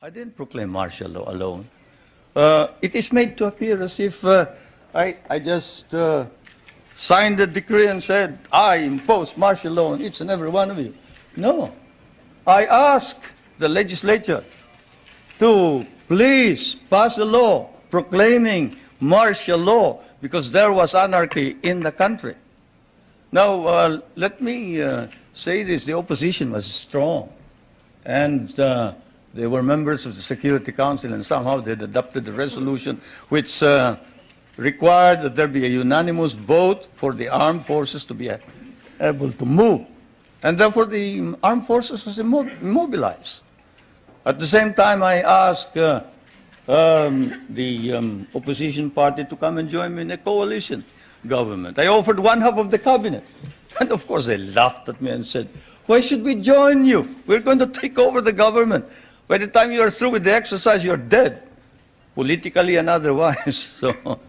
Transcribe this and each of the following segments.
I didn't proclaim martial law alone. It is made to appear as if I just signed the decree and said, I impose martial law on each and every one of you. No. I asked the legislature to please pass a law proclaiming martial law because there was anarchy in the country. Now, let me say this. The opposition was strong. And they were members of the Security Council, and somehow they adopted a resolution which required that there be a unanimous vote for the armed forces to be able to move. And therefore, the armed forces was immobilized. At the same time, I asked the opposition party to come and join me in a coalition government. I offered one half of the cabinet. And of course, they laughed at me and said, why should we join you? We're going to take over the government. By the time you are through with the exercise, you're dead, politically and otherwise. So,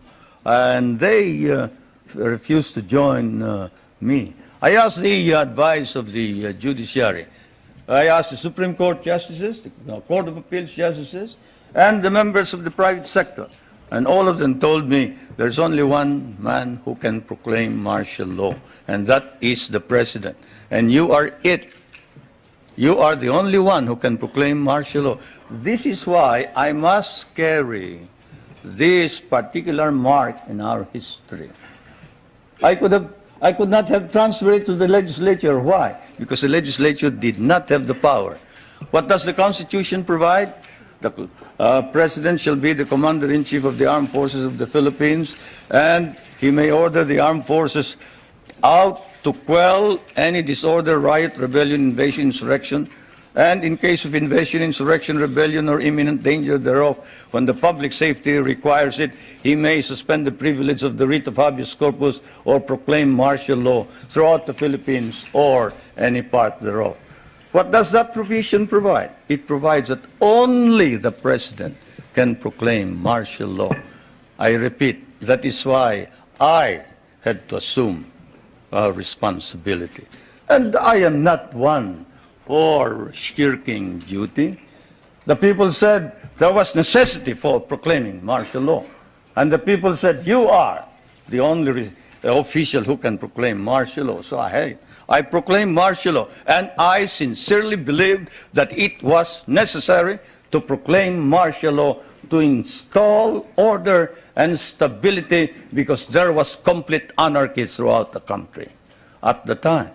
and they refused to join me. I asked the advice of the judiciary. I asked the Supreme Court justices, the Court of Appeals justices, and the members of the private sector. And all of them told me there's only one man who can proclaim martial law, and that is the president. And you are it. You are the only one who can proclaim martial law. This is why I must carry this particular mark in our history. I could not have transferred it to the legislature. Why? Because the legislature did not have the power. What does the Constitution provide? The President shall be the Commander-in-Chief of the Armed Forces of the Philippines, and he may order the armed forces out to quell any disorder, riot, rebellion, invasion, insurrection, and in case of invasion, insurrection, rebellion, or imminent danger thereof, when the public safety requires it, he may suspend the privilege of the writ of habeas corpus or proclaim martial law throughout the Philippines or any part thereof. What does that provision provide? It provides that only the President can proclaim martial law. I repeat, that is why I had to assume responsibility. And I am not one for shirking duty. The people said there was necessity for proclaiming martial law. And the people said, you are the only official who can proclaim martial law. So I proclaimed martial law. And I sincerely believed that it was necessary to proclaim martial law to install order and stability because there was complete anarchy throughout the country at the time.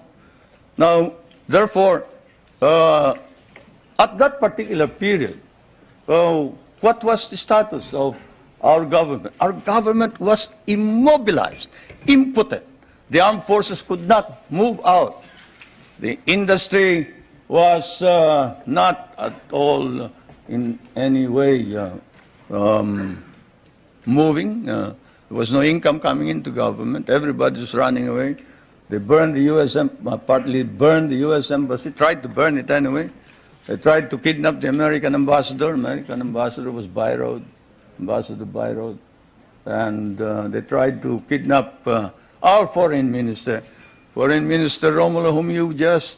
Now, therefore, at that particular period, what was the status of our government? Our government was immobilized, impotent. The armed forces could not move out. The industry was not at all in any way moving. There was no income coming into government. Everybody was running away. They burned the U.S. Partly burned the U.S. Embassy, tried to burn it anyway. They tried to kidnap the American ambassador. American ambassador was Byroad, Ambassador Byroad. And they tried to kidnap our foreign minister, Romulo, whom you just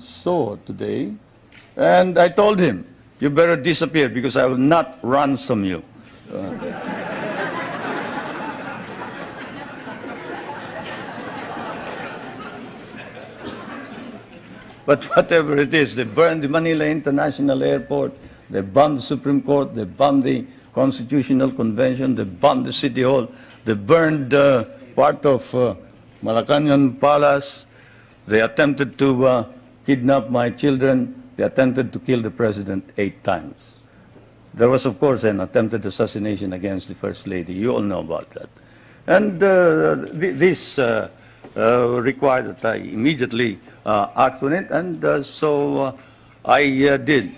saw today. And I told him, you better disappear because I will not ransom you. But whatever it is, they burned the Manila International Airport, they bombed the Supreme Court, they bombed the Constitutional Convention, they bombed the City Hall, they burned part of Malacanang Palace, they attempted to kidnap my children, they attempted to kill the President 8 times. There was, of course, an attempted assassination against the First Lady. You all know about that. And this required that I immediately act on it, and so I did.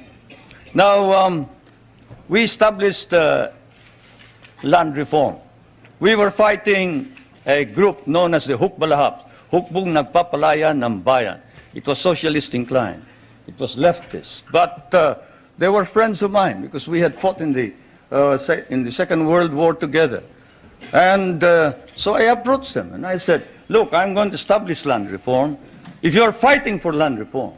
Now, we established land reform. We were fighting a group known as the Hukbalahap, Hukbong Nagpapalaya ng Bayan. It was socialist inclined. It was leftist. But they were friends of mine because we had fought in the Second World War together. And so I approached them and I said, look, I'm going to establish land reform. If you're fighting for land reform,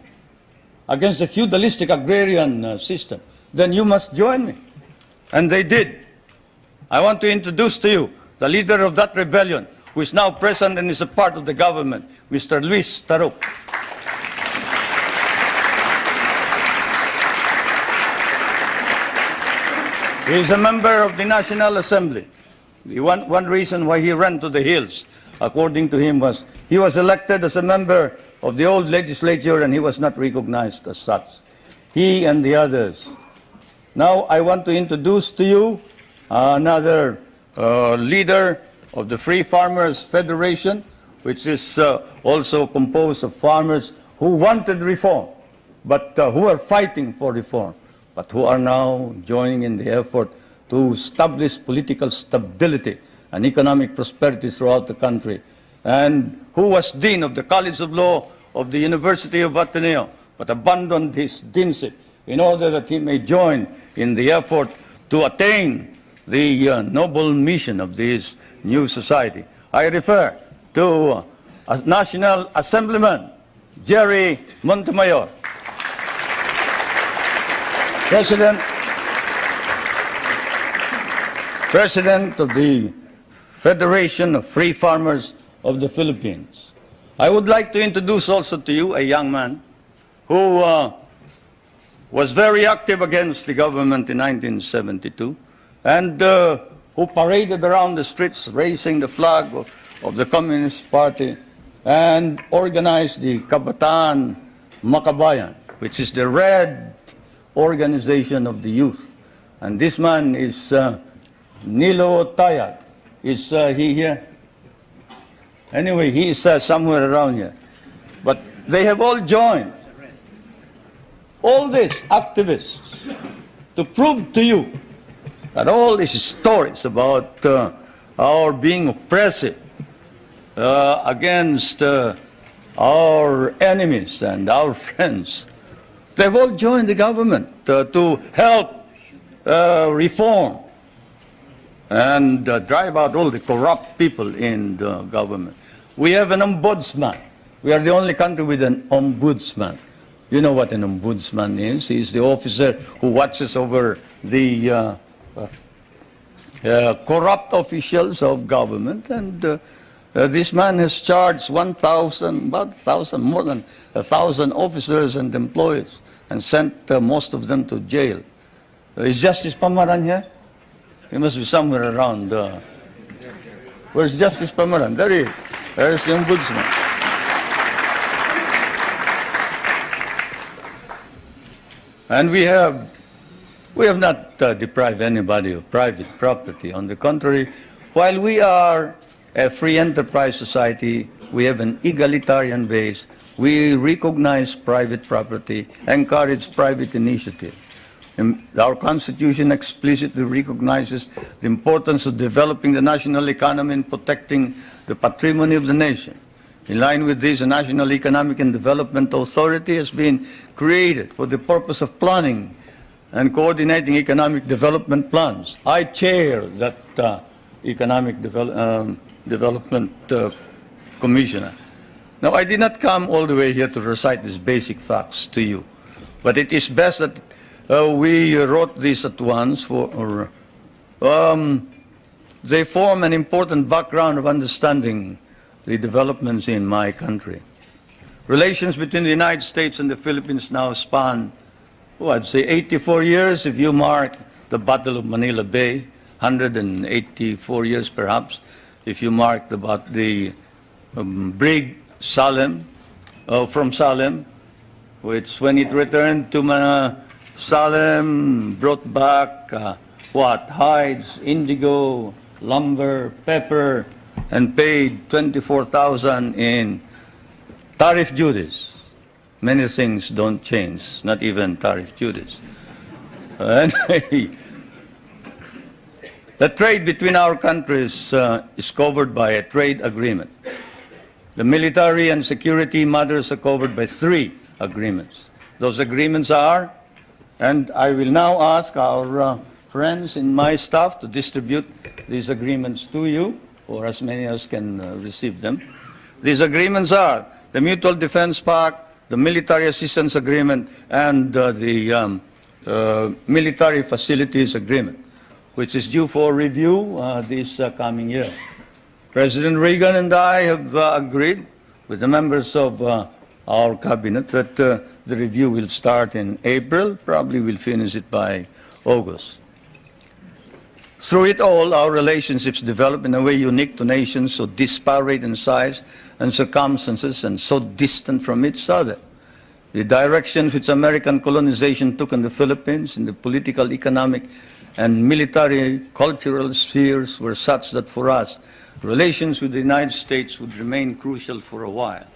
against the feudalistic agrarian system, then you must join me. And they did. I want to introduce to you the leader of that rebellion, who is now present and is a part of the government, Mr. Luis Taruk. He is a member of the National Assembly. One reason why he ran to the hills, according to him, was he was elected as a member of the old legislature and he was not recognized as such. He and the others. Now I want to introduce to you another leader of the Free Farmers Federation, which is also composed of farmers who wanted reform, but who are fighting for reform, but who are now joining in the effort to establish political stability and economic prosperity throughout the country, and who was Dean of the College of Law of the University of Ateneo, but abandoned his deanship in order that he may join in the effort to attain the noble mission of this new society. I refer to National Assemblyman Jerry Montemayor, President of the Federation of Free Farmers of the Philippines. I would like to introduce also to you a young man who was very active against the government in 1972 and who paraded around the streets raising the flag of the Communist Party and organized the Kabataan Makabayan, which is the red organization of the youth. And this man is Nilo Tayag. Is he here? Anyway, he is somewhere around here. But they have all joined, all these activists, to prove to you that all these stories about our being oppressive against our enemies and our friends, they've all joined the government to help reform and drive out all the corrupt people in the government. We have an ombudsman. We are the only country with an ombudsman. You know what an ombudsman is. He's the officer who watches over the corrupt officials of government. And this man has charged more than 1,000 officers and employees and sent most of them to jail. Is Justice Pamaran here? He must be somewhere around. Where's Justice Pamaran? There's the ombudsman. And we have not deprived anybody of private property. On the contrary, while we are a free enterprise society, we have an egalitarian base. We recognize private property, encourage private initiative. And our Constitution explicitly recognizes the importance of developing the national economy and protecting the patrimony of the nation. In line with this, a National Economic and Development Authority has been created for the purpose of planning and coordinating economic development plans. I chair that Economic Development Commissioner. Now, I did not come all the way here to recite these basic facts to you, but it is best that we wrote this at once, they form an important background of understanding the developments in my country. Relations between the United States and the Philippines now span, I'd say 84 years if you mark the Battle of Manila Bay, 184 years perhaps if you mark the brig Salem, from Salem, which when it returned to Salem brought back hides, indigo, lumber, pepper, and paid 24,000 in tariff duties. Many things don't change, not even tariff duties. Anyway, the trade between our countries is covered by a trade agreement. The military and security matters are covered by 3 agreements. Those agreements are, and I will now ask our friends in my staff to distribute these agreements to you, or as many as can receive them. These agreements are the Mutual Defense Pact, the military assistance agreement and the military facilities agreement, which is due for review this coming year. President Reagan and I have agreed with the members of our cabinet that the review will start in April, probably we'll finish it by August. Through it all, our relationships develop in a way unique to nations so disparate in size and circumstances and so distant from each other. The direction which American colonization took in the Philippines in the political, economic, and military cultural spheres were such that for us, relations with the United States would remain crucial for a while.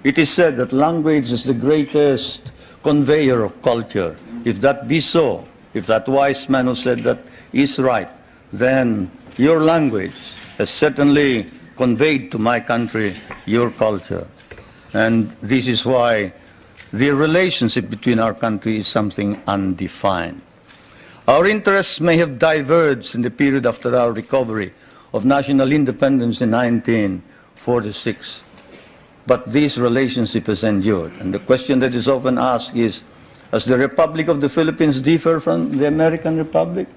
It is said that language is the greatest conveyor of culture. If that be so, if that wise man who said that is right, then your language has certainly conveyed to my country your culture. And this is why the relationship between our countries is something undefined. Our interests may have diverged in the period after our recovery of national independence in 1946, but this relationship has endured. And the question that is often asked is, does the Republic of the Philippines differ from the American Republic?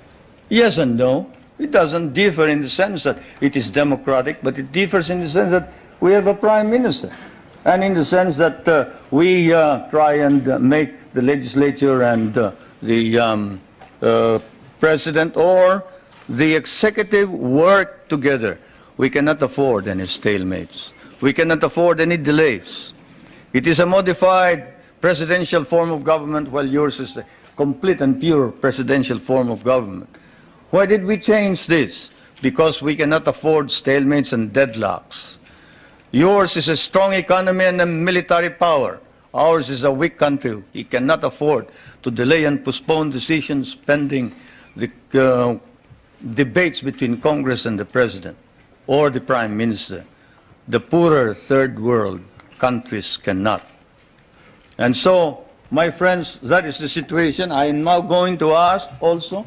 Yes and no. It doesn't differ in the sense that it is democratic, but it differs in the sense that we have a prime minister, and in the sense that we try and make the legislature and the president or the executive work together. We cannot afford any stalemates. We cannot afford any delays. It is a modified presidential form of government, while yours is a complete and pure presidential form of government. Why did we change this? Because we cannot afford stalemates and deadlocks. Yours is a strong economy and a military power. Ours is a weak country. We cannot afford to delay and postpone decisions pending the debates between Congress and the President or the Prime Minister. The poorer third world countries cannot. And so, my friends, that is the situation. I am now going to ask also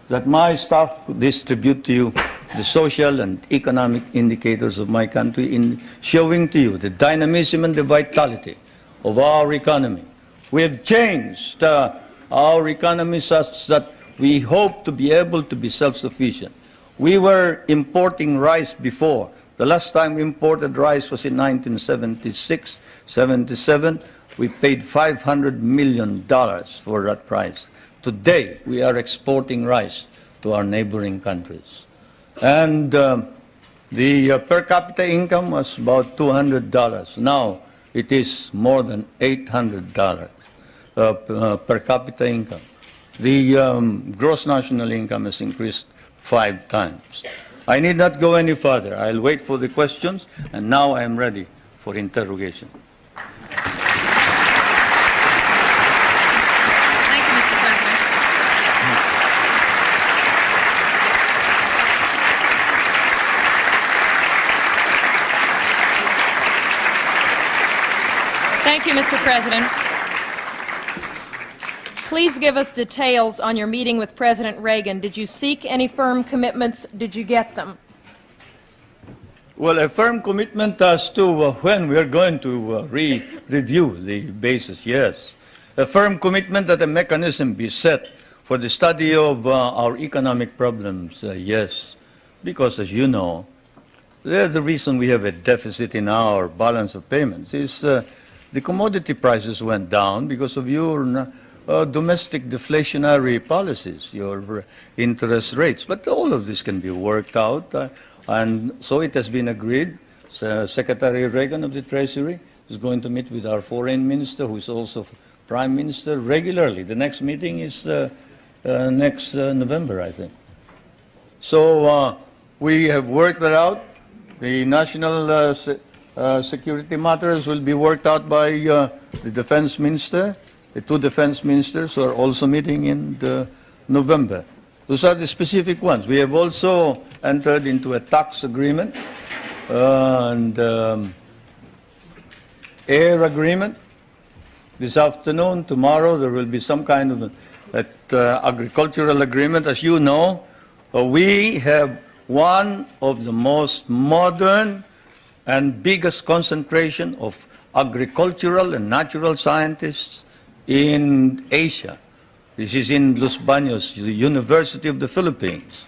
that my staff distribute to you the social and economic indicators of my country in showing to you the dynamism and the vitality of our economy. We have changed our economy such that we hope to be able to be self-sufficient. We were importing rice before. The last time we imported rice was in 1976, 77. We paid $500 million for that price. Today, we are exporting rice to our neighboring countries. And the per capita income was about $200. Now, it is more than $800 per capita income. The gross national income has increased 5 times. I need not go any further. I'll wait for the questions, and now I am ready for interrogation. Thank you, Mr. President. Please give us details on your meeting with President Reagan. Did you seek any firm commitments? Did you get them? Well, a firm commitment as to when we are going to review the basis, yes. A firm commitment that a mechanism be set for the study of our economic problems, yes. Because, as you know, the reason we have a deficit in our balance of payments is the commodity prices went down because of your domestic deflationary policies, your interest rates. But all of this can be worked out, and so it has been agreed. Secretary Reagan of the Treasury is going to meet with our foreign minister, who is also prime minister, regularly. The next meeting is next November, I think. So we have worked that out. The national security matters will be worked out by the defense minister. The 2 defense ministers are also meeting in November. Those are the specific ones. We have also entered into a tax agreement and air agreement. This afternoon, tomorrow, there will be some kind of agricultural agreement. As you know, we have one of the most modern and biggest concentration of agricultural and natural scientists in Asia. This is in Los Baños, the University of the Philippines.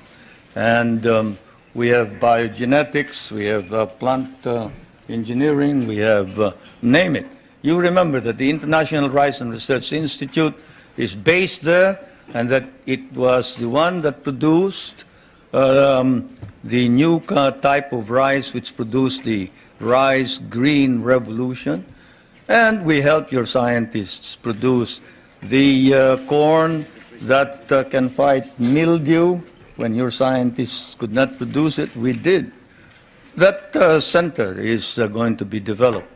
And we have biogenetics, we have plant engineering, we have, name it. You remember that the International Rice and Research Institute is based there, and that it was the one that produced the new type of rice which produced the rice green revolution. And we help your scientists produce the corn that can fight mildew. When your scientists could not produce it, we did. That center is going to be developed.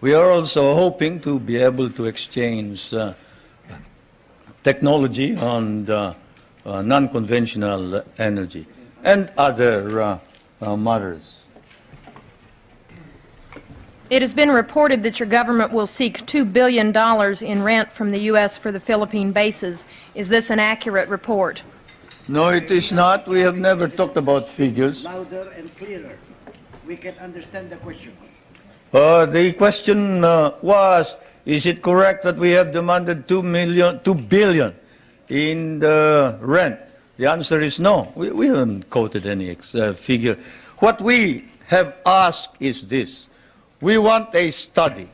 We are also hoping to be able to exchange technology on non-conventional energy and other matters. It has been reported that your government will seek $2 billion in rent from the U.S. for the Philippine bases. Is this an accurate report? No, it is not. We have never talked about figures. Louder and clearer. We can understand the question. The question was, is it correct that we have demanded $2 billion in the rent? The answer is no. We haven't quoted any figure. What we have asked is this. We want a study.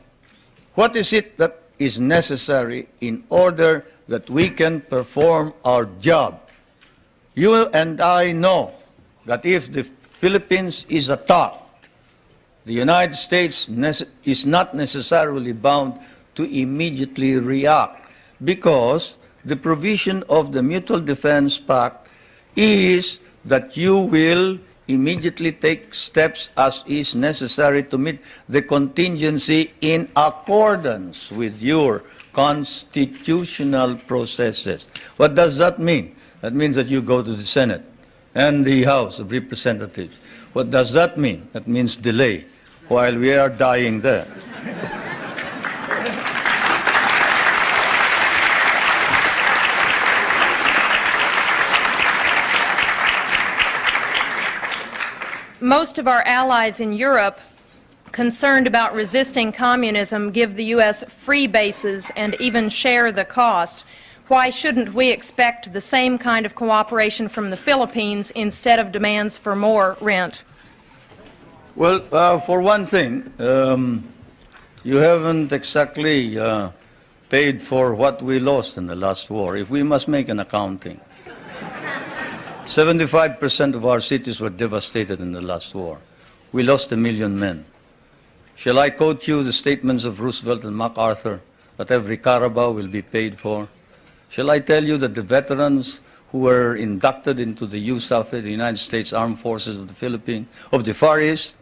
What is it that is necessary in order that we can perform our job? You and I know that if the Philippines is attacked, the United States is not necessarily bound to immediately react, because the provision of the Mutual Defense Pact is that you will immediately take steps as is necessary to meet the contingency in accordance with your constitutional processes. What does that mean? That means that you go to the Senate and the House of Representatives. What does that mean? That means delay while we are dying there. Most of our allies in Europe, concerned about resisting communism, give the U.S. free bases and even share the cost. Why shouldn't we expect the same kind of cooperation from the Philippines instead of demands for more rent? Well, for one thing, you haven't exactly paid for what we lost in the last war. If we must make an accounting, 75% of our cities were devastated in the last war. We lost 1 million men. Shall I quote you the statements of Roosevelt and MacArthur that every Carabao will be paid for? Shall I tell you that the veterans who were inducted into the USAF, the United States Armed Forces of the Philippines, of the Far East,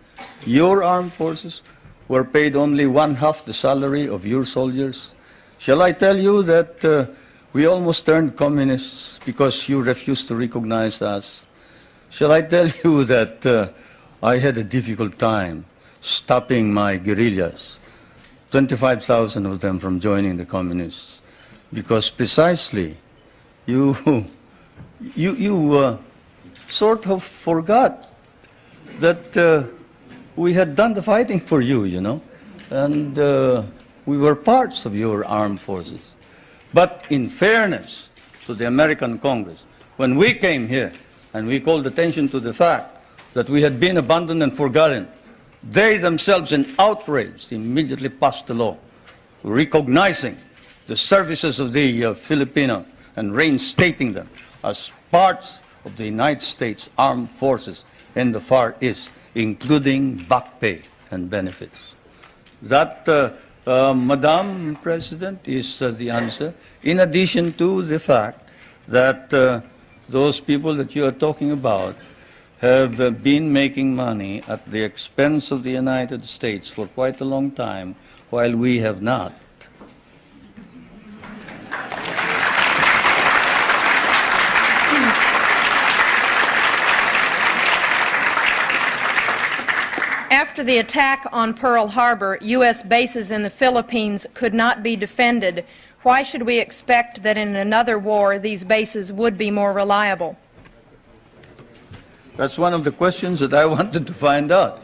your armed forces, were paid only 1/2 the salary of your soldiers? Shall I tell you that we almost turned communists because you refused to recognize us? Shall I tell you that I had a difficult time stopping my guerrillas, 25,000 of them from joining the communists, because precisely you sort of forgot that we had done the fighting for you, you know, and we were parts of your armed forces. But in fairness to the American Congress, when we came here and we called attention to the fact that we had been abandoned and forgotten, they themselves, in outrage, immediately passed a law recognizing the services of the Filipino and reinstating them as parts of the United States Armed Forces in the Far East, including back pay and benefits. That, Madam President, is the answer, in addition to the fact that those people that you are talking about have been making money at the expense of the United States for quite a long time, while we have not. After the attack on Pearl Harbor, U.S. bases in the Philippines could not be defended. Why should we expect that in another war these bases would be more reliable? That's one of the questions that I wanted to find out.